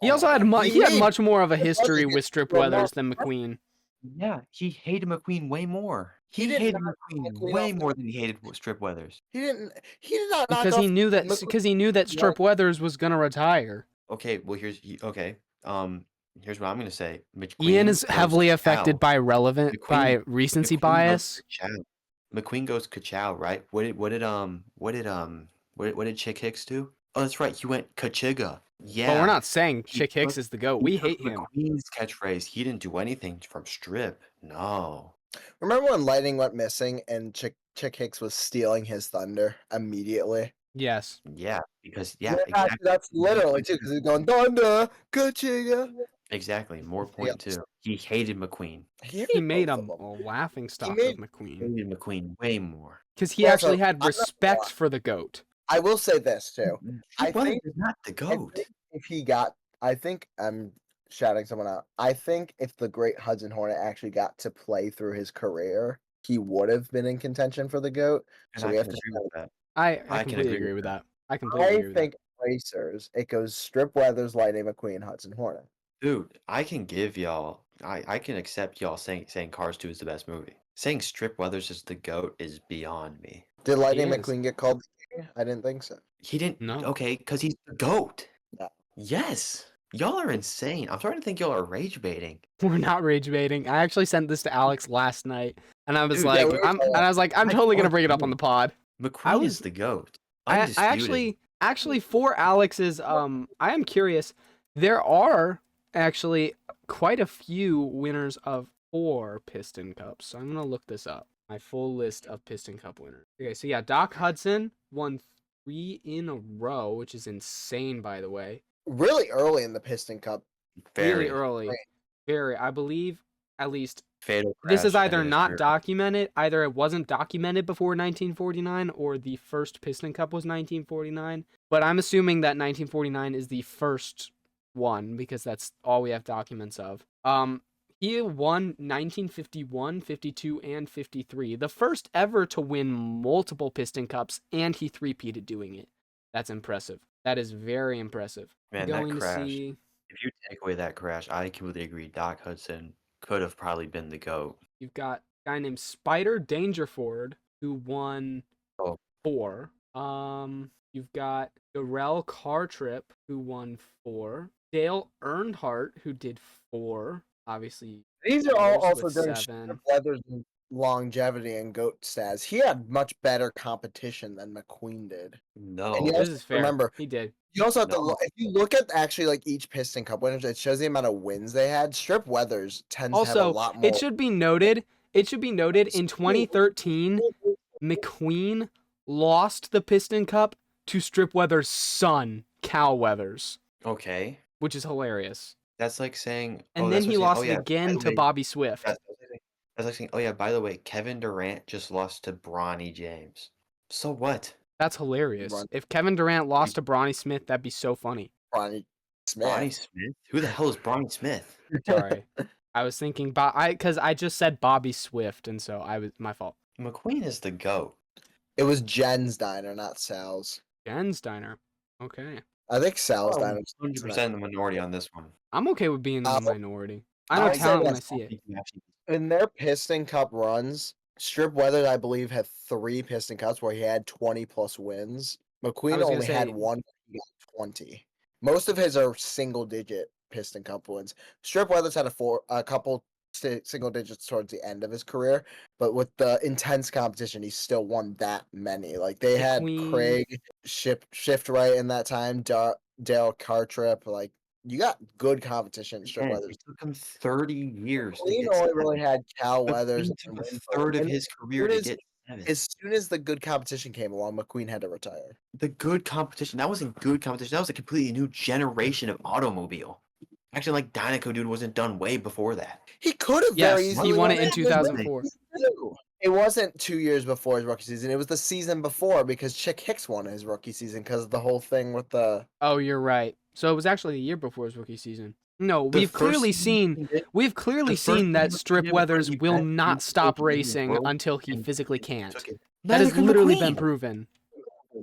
He also had much more of a history with Strip Weathers than McQueen. Yeah, he hated McQueen way more. He hated McQueen way more than he hated Strip Weathers. He did not because he knew that Strip Weathers was gonna retire. Okay, well here's what I'm gonna say. Ian is heavily affected by recency bias. McQueen goes ka-chow, right? What did Chick Hicks do? Oh, that's right. He went Kachiga. Yeah. But we're not saying Chick Hicks is the GOAT. We hate him. McQueen's catchphrase. He didn't do anything from Strip. No. Remember when Lightning went missing and Chick Hicks was stealing his thunder immediately? Yes. Yeah, because Yeah, exactly. that's More literally point too, two. because he's going Thunder, Kachiga. Exactly. More Yeah, point two. He hated McQueen. he He hated made both of him them. a laughing He stock of made McQueen. Hated McQueen way more. Because he also. actually had I'm not gonna lie, respect for the GOAT. I will say this too. I Skip Weathers think is not the I GOAT. think if he got, I think I'm shouting someone out. I think if the great Hudson Hornet actually got to play through his career, he would have been in contention for the GOAT. And So I we can have to. agree with that. I I can completely agree agree with with that. that. I completely I agree with that. think racers, it goes Strip Weathers, Lightning McQueen, Hudson Hornet. Dude, I can give y'all. I can accept y'all saying Cars 2 is the best movie. Saying Strip Weathers is the GOAT is beyond me. Did He Lightning is. McQueen get called the king? I didn't think so. He didn't. No. Okay, because he's the GOAT. No. Yes. Y'all are insane. I'm starting to think y'all are rage baiting. We're not rage baiting. I actually sent this to Alex last night, and I was Dude, like, we were talking- I'm I totally gonna thought bring it up you- on the pod. McQueen was- is the GOAT. I Undisputed. actually for Alex's I am curious. There are actually quite a few winners of 4 Piston Cups. So I'm gonna look this up. My full list of Piston Cup winners. Okay, so yeah, Doc Hudson won 3 in a row, which is insane, by the way. Really early in the Piston Cup. Really Very early. Right. Very, I believe, at least fatal this is crash either ended his not career. documented, either it wasn't documented before 1949, or the first Piston Cup was 1949. But I'm assuming that 1949 is the first one because that's all we have documents of. He won 1951, 52, and 53, the first ever to win multiple Piston Cups, and he three-peated doing it. That's impressive. That is very impressive. Man, Going that to crash. see. If you take away that crash, I completely agree. Doc Hudson could have probably been the GOAT. You've got a guy named Spider Dangerford who won Oh. 4. You've got Darrell Cartrip who won 4. Dale Earnhardt who did 4. Obviously, These are all Bears also with during 7. Strip Weathers' longevity and GOAT stats. He had much better competition than McQueen did. No. And you This also is fair. remember, He did. you also have to No. look, if you look at actually like each Piston Cup winners, it shows the amount of wins they had. Strip Weathers tends to have a Also, lot more. it should be noted in 2013, McQueen lost the Piston Cup to Strip Weathers' son, Cal Weathers, Okay. which is hilarious. That's like saying. And oh, then that's he like saying, lost oh, it yeah, by again the to way, Bobby Swift. that's like saying, oh yeah, by the way, Kevin Durant just lost to Bronny James. So what? That's hilarious. Run. If Kevin Durant lost to Bronny Smith, that'd be so funny. Bronny Smith. Bronny Smith? Who the hell is Bronny Smith? Sorry. I was thinking because I just said Bobby Swift, and so my fault. McQueen is the GOAT. It was Jen's diner, not Sal's. Jen's Diner. Okay. I think Sal's Oh, diner. 100% in the minority on this one. I'm okay with being in the I'll- minority. I know I'll say talent when I this. see it. In their Piston Cup runs, Strip Weathers, I believe, had 3 Piston Cups where he had 20 plus wins. McQueen was gonna only had say- 1, he got 20. Most of his are single digit Piston Cup wins. Strip Weathers had a couple single digits towards the end of his career, but with the intense competition, he still won that many. Like they had McQueen- Craig shift right in that time, Dale Cartrip. Like you got good competition. Strip Man, Weathers. it took him 30 years to McQueen get only 7. really had Cal McQueen Weathers. took and a Winfield, third of and his career to soon as- get 7. as soon as the good competition came along, McQueen had to retire. The good competition. That wasn't good competition. That was a completely new generation of automobile. Actually, like Dynaco dude wasn't done way before that. He could have Yes, very he easily won it won in 2004. It wasn't 2 years before his rookie season. It was the season before because Chick Hicks won his rookie season because of the whole thing with the. Oh, you're right. So it was actually a year before his rookie season. No, The we've first clearly season seen he did- we've clearly the first seen that season Strip he did Weathers before he will got not to stop the World racing World until he and physically took can't. it. That Neither has could literally McQueen. been proven.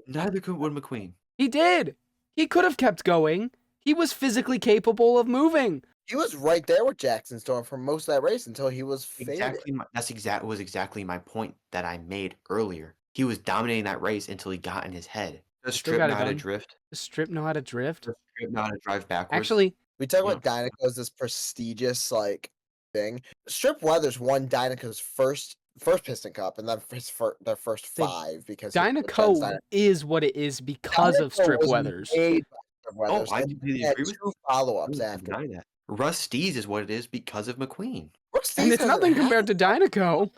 Neither could Wood McQueen. He did. He could have kept going. He was physically capable of moving. He was right there with Jackson Storm for most of that race until he was faded. Exactly. Was exactly my point that I made earlier. He was dominating that race until he got in his head. Does Still Strip got know it how to done. drift? Does Strip know how to drift? Does Strip know how to drive backwards? Actually, We talk Yeah. about Dynaco as this prestigious like thing. Strip Weathers won Dynaco's first Piston Cup and then their first They- 5 because he was Jen's Dynaco Diner. is what it is because of Dynaco Strip was Weathers. made by Strip Oh, Weathers, I and completely he had agree with 2 I follow-ups wouldn't after. deny that. Rusty's is what it is because of McQueen. Brooks And Stees it's hasn't nothing had- compared to Dynaco.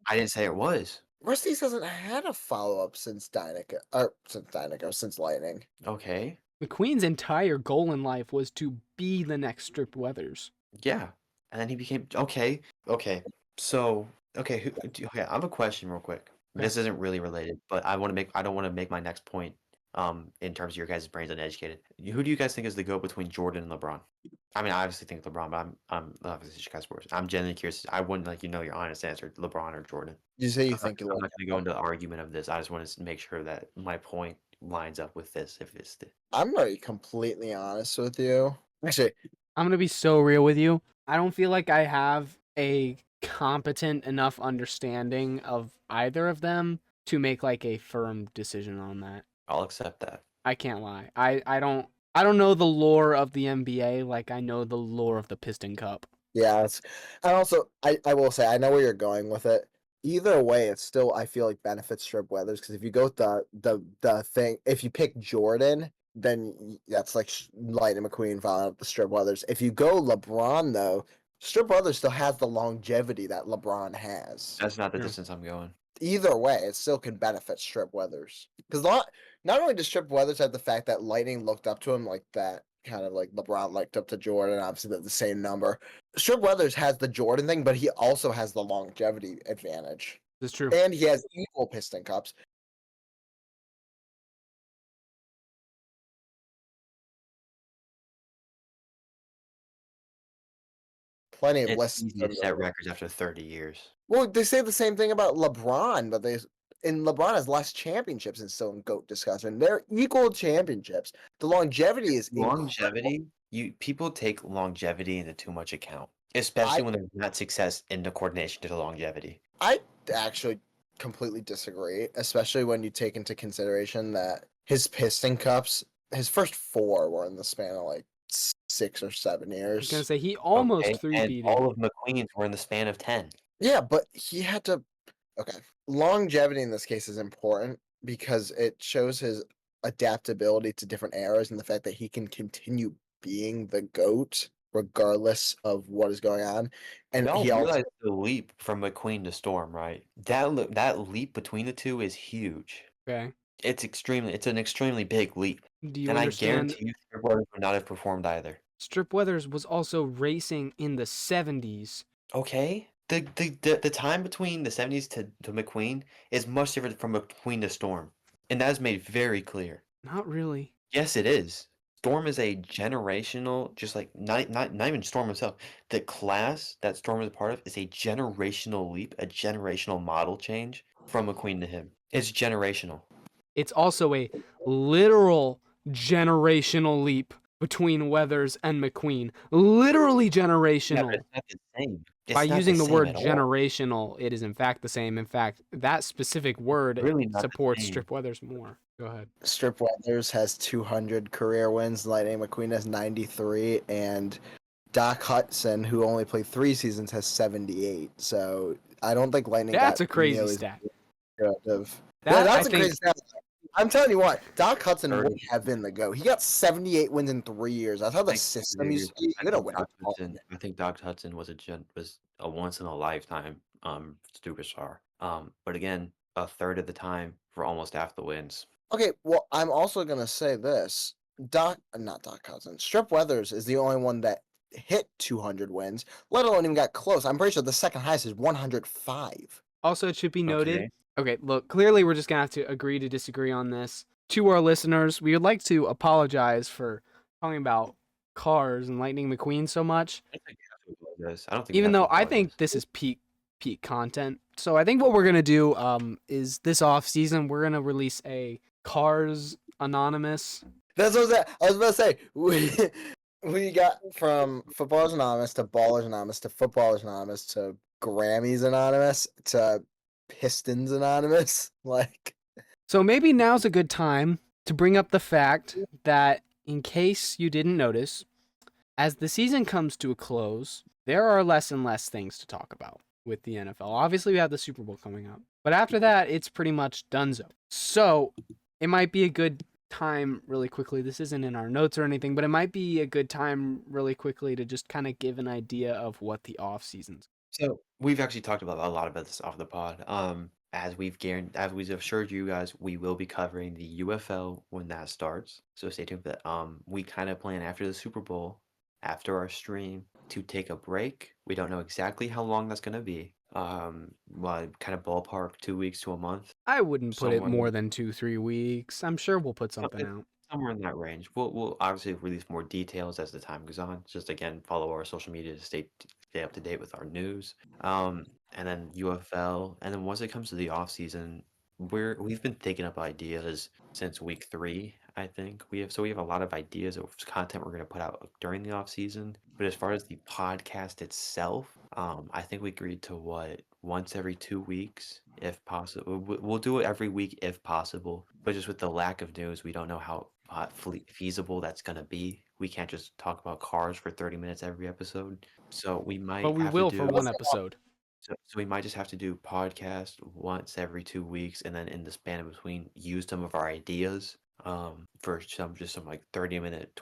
I didn't say it was. Rusties hasn't had a follow-up since since Lightning. Okay. McQueen's entire goal in life was to be the next Strip Weathers. Yeah. And then he became okay. Okay. So okay, I have a question real quick. Okay. This isn't really related, but I don't want to make my next point in terms of your guys' brains uneducated. Who do you guys think is the GOAT between Jordan and LeBron? I mean, I obviously think LeBron, but I'm obviously you guys sports. I'm genuinely curious. I wouldn't your honest answer, LeBron or Jordan. You say you I'm not, think I'm not going to go into the argument of this. I just want to make sure that my point lines up with this. If it's I'm gonna be completely honest with you. Actually, I'm going to be so real with you. I don't feel like I have a competent enough understanding of either of them to make like a firm decision on that. I'll accept that. I can't lie. I don't know the lore of the NBA like I know the lore of the Piston Cup. yeah, and also I will say I know where you're going with it. Either way, it's still I feel like benefits Strip Weathers because if you go with the thing, if you pick Jordan, then that's like Lightning McQueen following up the Strip Weathers. If you go LeBron though, Strip Weathers still has the longevity that LeBron has. That's not the Yeah. distance I'm going. Either way, it still can benefit Strip Weathers because not only does Strip Weathers have the fact that Lightning looked up to him like that, kind of like LeBron looked up to Jordan. Obviously, they're the same number. Strip Weathers has the Jordan thing, but he also has the longevity advantage, That's true. and he has equal Piston Cups. Plenty of It's lists. easy to set records after 30 years. Well, they say the same thing about LeBron, but LeBron has less championships and still in GOAT discussion. They're equal championships. The longevity is incredible. Longevity, people take longevity into too much account, especially when there's not success in the coordination to the longevity. I actually completely disagree, especially when you take into consideration that his Piston Cups, his first 4 were in the span of like 6 or 7 I was gonna years. say he almost Okay, and three-peated. all of McQueen's were in the span of 10. Yeah, but he had to. Okay, longevity in this case is important because it shows his adaptability to different eras and the fact that he can continue being the GOAT regardless of what is going on. And Y'all he also realize the leap from McQueen to Storm, right? That leap between the two is huge. Okay. It's an extremely big leap. Do you And I understand? guarantee you Strip Weathers would not have performed either. Strip Weathers was also racing in the 70s. Okay. The time between the 70s to McQueen is much different from McQueen to Storm. And that is made very clear. Not really. Yes, it is. Storm is a generational, just like not even Storm himself. The class that Storm is a part of is a generational leap, a generational model change from McQueen to him. It's generational. It's also a literal generational leap between Weathers and McQueen. Literally Yeah, but generational. it's not the same. By It's not using the same word at all. generational, it is in fact the same. In fact, that specific word Really not the supports same. Strip Weathers more. Go ahead. Strip Weathers has 200 career wins. Lightning McQueen has 93, and Doc Hudson, who only played 3 seasons, has 78. So I don't think Lightning. That's got a crazy nearly stat. as good of. That, That's I a think, crazy stat. I'm telling you what, Doc Hudson 30. would have been the GOAT. He got 78 wins in 3 years. That's how the I system agree used to with be. that. You're gonna win it all. I think Doc Hudson was a once in a lifetime superstar. But again, a third of the time for almost half the wins. Okay, well, I'm also gonna say this. Not Doc Hudson. Strip Weathers is the only one that hit 200 wins, let alone even got close. I'm pretty sure the second highest is 105. also, it should be noted. Okay. Okay, look, clearly we're just going to have to agree to disagree on this. To our listeners, we would like to apologize for talking about Cars and Lightning McQueen so much. I don't think you have to apologize. I don't think you Even have to though I think apologize. this is peak content. So I think what we're gonna do is this off season we're gonna release a Cars Anonymous. That's what I was about to say. We got from Footballers Anonymous to Ballers Anonymous to Footballers Anonymous to Grammys Anonymous to Pistons Anonymous. Like, So maybe now's a good time to bring up the fact that, in case you didn't notice, as the season comes to a close, there are less and less things to talk about with the NFL. Obviously, we have the Super Bowl coming up, but after that, it's pretty much donezo. So it might be a good time really quickly. This isn't in our notes or anything, but it might be a good time really quickly to just kind of give an idea of what the off season's. So we've actually talked about a lot about this off the pod. as we've assured you guys, we will be covering the UFL when that starts. So stay tuned for that. We kind of plan after the Super Bowl, after our stream, to take a break. We don't know exactly how long that's gonna be. Well, kind of ballpark 2 weeks to a month, I wouldn't put it somewhere. more than 2-3 weeks. I'm sure we'll put something It's out. somewhere in that range. We'll obviously release more details as the time goes on. Just again, follow our social media to stay up to date with our news. And then UFL, and then once it comes to the off season, we've been thinking up ideas since week 3. I think we have a lot of ideas of content we're gonna put out during the off season. But as far as the podcast itself, I think we agreed to once every 2 weeks, if possible. We'll do it every week if possible. But just with the lack of news, we don't know how feasible that's gonna be. We can't just talk about cars for 30 minutes every episode. So we But might we have to will for one do. episode. So we might just have to do podcast once every 2 weeks, and then in the span of between, use some of our ideas for some like 30-minute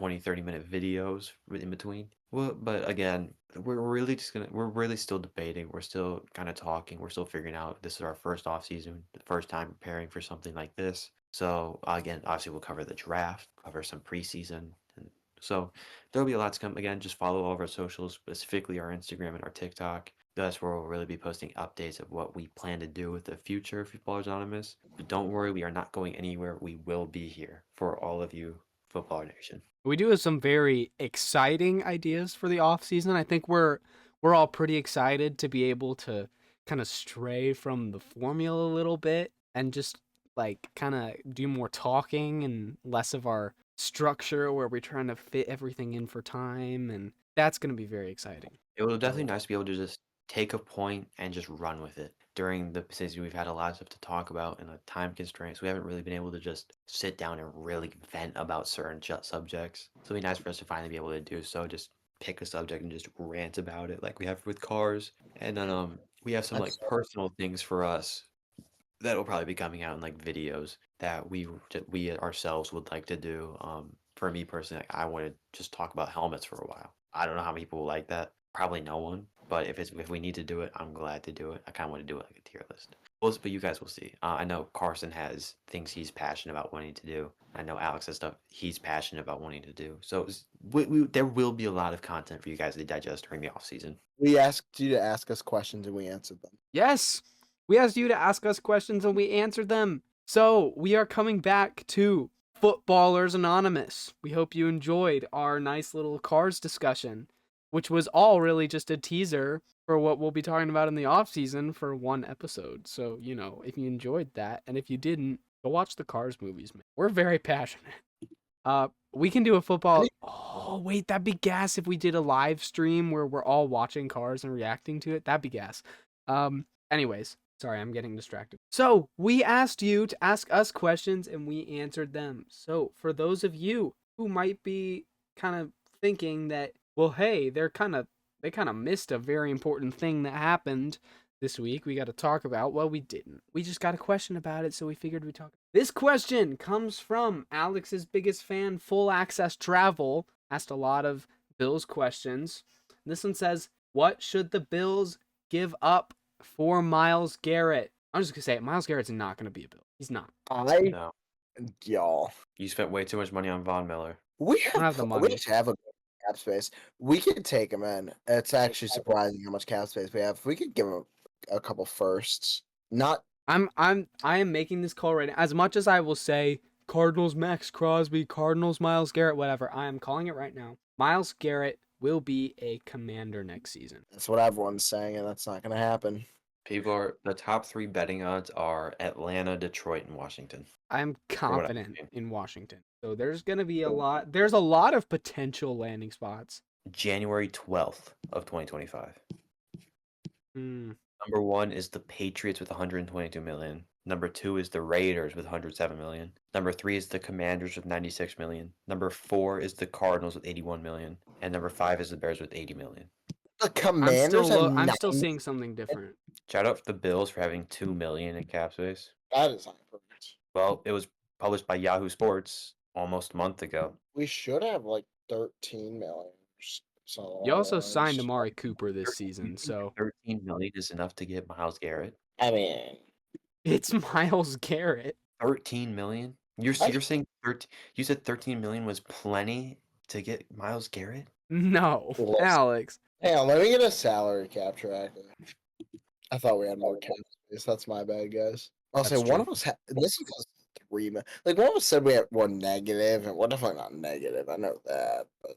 videos in between. Well, but again, we're really still debating. We're still kind of talking. We're still figuring out. This is our first off season, the first time preparing for something like this. So again, obviously we'll cover the draft, cover some preseason, and so there'll be a lot to come. Again, just follow all of our socials, specifically our Instagram and our TikTok. That's where we'll really be posting updates of what we plan to do with the future of Footballers Anonymous. But don't worry, we are not going anywhere. We will be here for all of you, Football Nation. We do have some very exciting ideas for the off season. I think we're all pretty excited to be able to kind of stray from the formula a little bit and just like kind of do more talking and less of our structure where we're trying to fit everything in for time, and that's going to be very exciting. It will definitely nice to be able to just take a point and just run with it. During the season, we've had a lot of stuff to talk about and a time constraints. We haven't really been able to just sit down and really vent about certain subjects. So it'd be nice for us to finally be able to do so. Just pick a subject and just rant about it, like we have with cars. And then we have some like personal things for us that'll probably be coming out in like videos that we ourselves would like to do. For me personally, like, I want to just talk about helmets for a while. I don't know how many people will like that. Probably no one. But if we need to do it, I'm glad to do it. I kind of want to do it like a tier list. Well, but you guys will see. I know Carson has things he's passionate about wanting to do. I know Alex has stuff he's passionate about wanting to do. So there will be a lot of content for you guys to digest during the off season. We asked you to ask us questions and we answered them. Yes, we asked you to ask us questions and we answered them. So we are coming back to Footballers Anonymous. We hope you enjoyed our nice little cars discussion, which was all really just a teaser for what we'll be talking about in the off season for one episode. So, if you enjoyed that, and if you didn't, go watch the Cars movies, man. We're very passionate. We can do a football. Oh, wait, that'd be gas if we did a live stream where we're all watching Cars and reacting to it. That'd be gas. Anyways, sorry, I'm getting distracted. So, we asked you to ask us questions and we answered them. So, for those of you who might be kind of thinking that, well, hey, they kind of missed a very important thing that happened this week we got to talk about. Well, we didn't. We just got a question about it, so we figured we'd talk. This question comes from Alex's biggest fan, Full Access Travel. Asked a lot of Bills questions. This one says, what should the Bills give up for Myles Garrett? I'm just going to say it. Myles Garrett's not going to be a Bill. He's not. No, Y'all. you spent way too much money on Von Miller. We don't have the money. We just have a cap space. We could take him in. It's actually surprising how much cap space we have. If we could give him a couple firsts. I am making this call right now. As much as I will say Cardinals Max Crosby, Cardinals Myles Garrett, whatever, I am calling it right now. Myles Garrett will be a Commander next season. That's what everyone's saying, and that's not going to happen. The top 3 betting odds are Detroit, and Washington. I'm confident in Washington. So there's going to be there's a lot of potential landing spots. January 12th of 2025. Hmm. Number 1 is the Patriots with 122 million. Number 2 is the Raiders with 107 million. Number 3 is the Commanders with 96 million. Number 4 is the Cardinals with 81 million. And number 5 is the Bears with 80 million. The Commanders I'm still seeing something different. Shout out to the Bills for having 2 million in cap space. That is perfect. Well, it was published by Yahoo Sports almost a month ago. We should have like 13 million. So You also signed Amari Cooper this season, so 13 million is enough to get Myles Garrett. I mean, It's Miles Garrett. 13 million? You're saying 13? You said 13 million was plenty to get Miles Garrett? No, Listen. Alex. Hang on, let me get a salary cap tracker. I thought we had more cap space. That's my bad, guys. I'll say That's one true. of us had this was 3 million. Like one of us said we're negative, and we're definitely not negative. I know that, but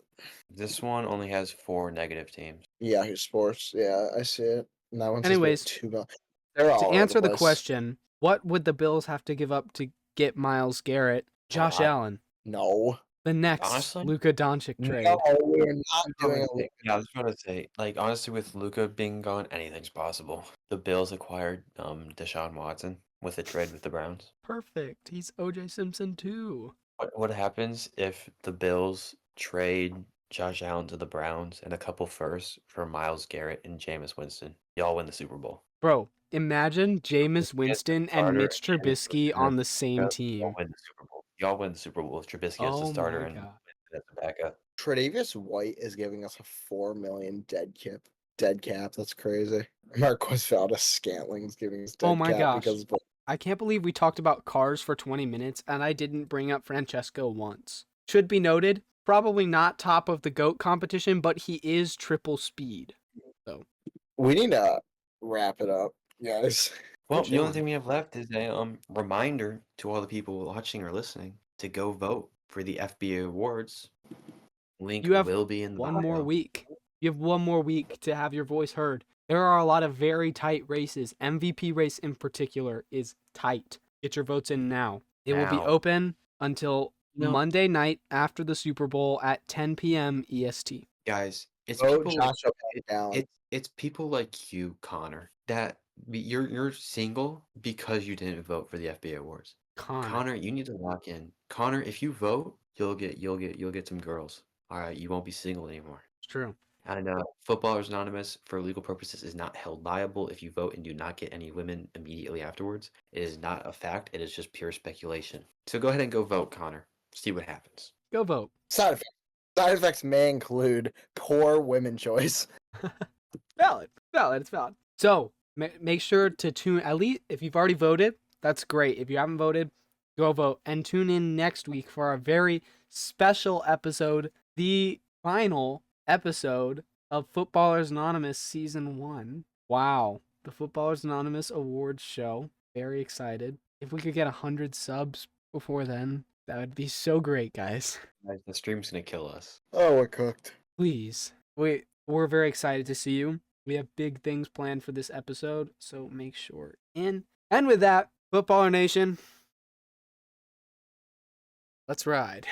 This one only has 4 negative teams. Yahoo Sports, yeah, I see it. And that one says we have Anyways, 2 million. They're all to over answer the place. question, what would the Bills have to give up to get Miles Garrett? Josh Allen. No. The next Honestly? Luka Doncic trade. No, we're not doing a Yeah, I was about to say, like, honestly, with Luca being gone, anything's possible. The Bills acquired Deshaun Watson with a trade with the Browns. Perfect. He's OJ Simpson too. What happens if the Bills trade Josh Allen to the Browns and a couple firsts for Miles Garrett and Jameis Winston? Y'all win the Super Bowl. Bro, imagine Jameis Winston and Starter Mitch and Jameis Trubisky Winston on the as a same backup, team. Y'all win the Super Bowl. Y'all win the Super Bowl with Trubisky as the Oh starter my and god. Winston as the backup. Tre'Davious White is giving us a 4 million dead cap. That's crazy. Marquez Valdez-Scantling's giving us dead Oh my cap gosh. because I can't believe we talked about cars for 20 minutes and I didn't bring up Francesco once. Should be noted, probably not top of the GOAT competition, but he is triple speed. So we need to wrap it up, guys. Well, We're the only chilling. thing we have left is a reminder to all the people watching or listening to go vote for the FBA awards. Link You have will be in the one more bio. week. You have one more week to have your voice heard. There are a lot of very tight races. MVP race in particular is tight. Get your votes in now. It will be Now. open until No. Monday night after the Super Bowl at 10 p.m. EST. Guys, it's Vote people like Joshua down. it's people like you, Connor, that you're single because you didn't vote for the FBA awards. Connor, you need to lock in. Connor, if you vote, you'll get some girls. All right, you won't be single anymore. It's true. And Footballers Anonymous, for legal purposes, is not held liable if you vote and do not get any women immediately afterwards. It is not a fact. It is just pure speculation. So go ahead and go vote, Connor. See what happens. Go vote. Side effects may include poor women choice. Valid. It's valid. So make sure to tune, at least if you've already voted, that's great. If you haven't voted, go vote and tune in next week for our very special episode, the final episode of Footballers Anonymous Season 1. Wow. The Footballers Anonymous Awards show. Very excited. If we could get 100 subs before then, that would be so great, guys. Guys, the stream's gonna kill us. Oh, we're cooked. Please. We're very excited to see you. We have big things planned for this episode, so make sure in. And with that, Footballer Nation, let's ride.